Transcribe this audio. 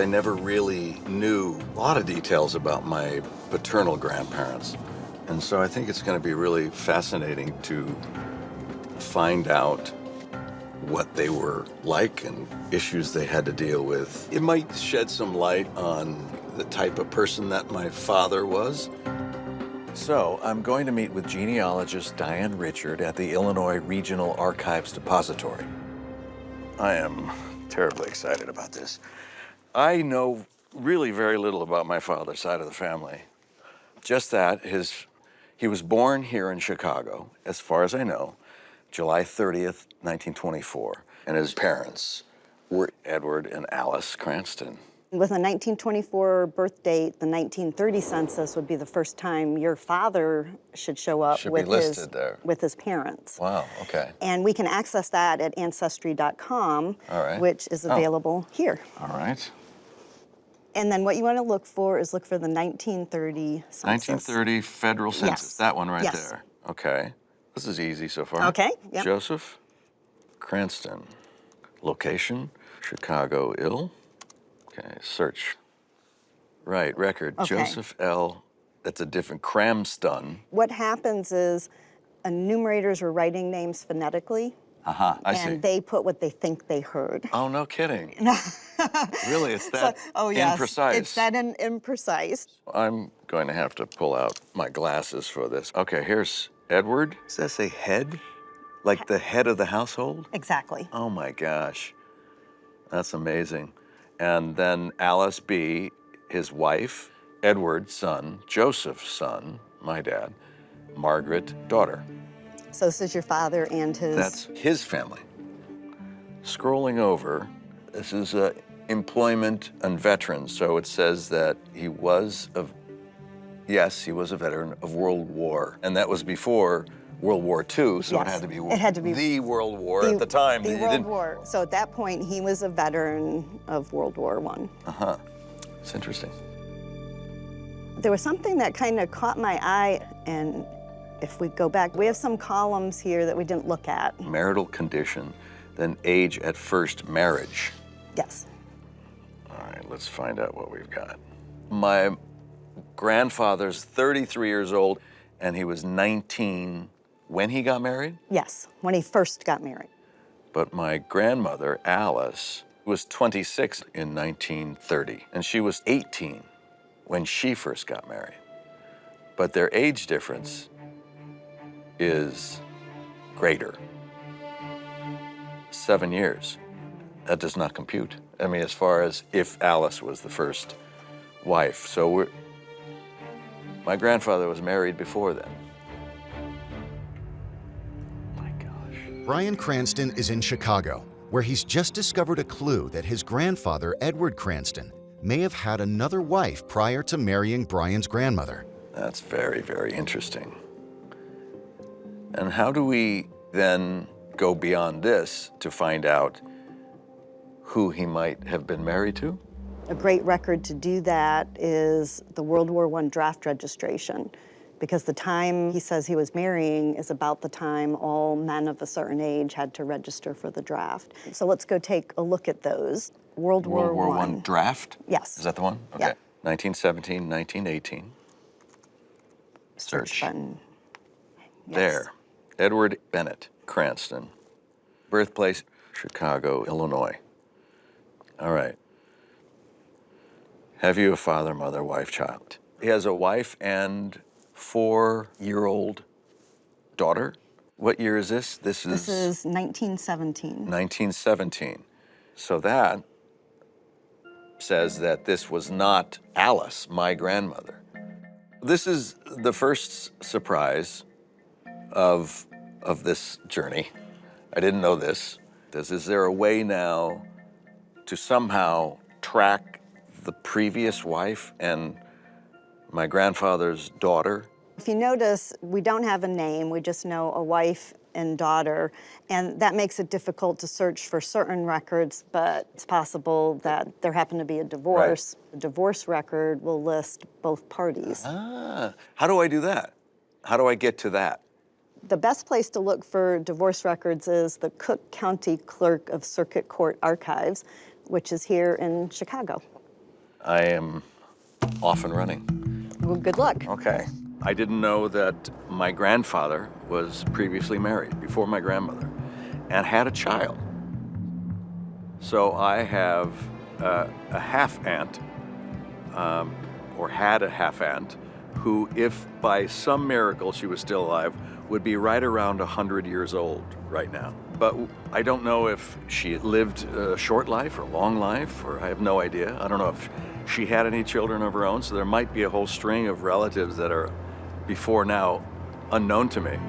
I never really knew a lot of details about my paternal grandparents. And so I think it's going to be really fascinating to find out what they were like and issues they had to deal with. It might shed some light on the type of person that my father was. So I'm going to meet with genealogist Diane Richard at the Illinois Regional Archives Depository. I am terribly excited about this. I know really very little about my father's side of the family. Just that he was born here in Chicago, as far as I know, July 30th, 1924. And his parents were Edward and Alice Cranston. With a 1924 birth date, the 1930 census would be the first time your father should show up Should be listed there. With his parents. Wow, okay. And we can access that at Ancestry.com, All right. which is available here. All right. And then what you want to look for is look for the 1930 census. 1930 federal census, Yes. that one right Yes. there. Okay, this is easy so far. Okay, yep. Joseph Cranston, location, Chicago, Ill. Okay, search. Right, record, Okay. Joseph L., that's a different, Cramston. What happens is enumerators are writing names phonetically, I see. and they put what they think they heard. Oh, no kidding. Really, it's that Yes, imprecise. it's that imprecise. I'm going to have to pull out my glasses for this. Okay, here's Edward. Does that say head? Like the head of the household? Exactly. Oh my gosh, that's amazing. And then Alice B., his wife, Edward's son, Joseph's son, my dad, Margaret, daughter. So this is your father and his... That's his family. Scrolling over, this is employment and veterans. So it says that he was a veteran of World War. And that was before World War II, so Yes, it had to be the World War at the time. The World War. So at that point, he was a veteran of World War I. It's interesting. There was something that kind of caught my eye, and if we go back, we have some columns here that we didn't look at. Marital condition, then age at first marriage. Yes. All right, let's find out what we've got. My grandfather's 33 years old, and he was 19 when he got married? Yes, when he first got married. But my grandmother, Alice, was 26 in 1930, and she was 18 when she first got married. But their age difference is greater. 7 years. That does not compute. I mean, as far as if Alice was the first wife. So my grandfather was married before then. My gosh. Bryan Cranston is in Chicago, where he's just discovered a clue that his grandfather, Edward Cranston, may have had another wife prior to marrying Bryan's grandmother. That's very, very interesting. And how do we then go beyond this to find out who he might have been married to? A great record to do that is the World War I draft registration, because the time he says he was marrying is about the time all men of a certain age had to register for the draft. So let's go take a look at those. World War I draft? Yes. Is that the one? Okay. Yeah. 1917, 1918. Search. Button. Yes. There. Edward Bennett Cranston. Birthplace, Chicago, Illinois. All right. Have you a father, mother, wife, child? He has a wife and 4-year-old daughter. What year is this? This is 1917. 1917. So that says that this was not Alice, my grandmother. This is the first surprise of this journey. I didn't know this. Is there a way now to somehow track the previous wife and my grandfather's daughter? If you notice, we don't have a name, we just know a wife and daughter, and that makes it difficult to search for certain records, but it's possible that there happened to be a divorce. Right. The divorce record will list both parties. Ah, how do I do that? How do I get to that? The best place to look for divorce records is the Cook County Clerk of Circuit Court Archives, which is here in Chicago. I am off and running. Well, good luck. Okay. I didn't know that my grandfather was previously married before my grandmother and had a child. So I have a half-aunt, or had a half-aunt, who, if by some miracle she was still alive, would be right around 100 years old right now. But I don't know if she lived a short life or long life, or I have no idea. I don't know if she had any children of her own, so there might be a whole string of relatives that are, before now, unknown to me.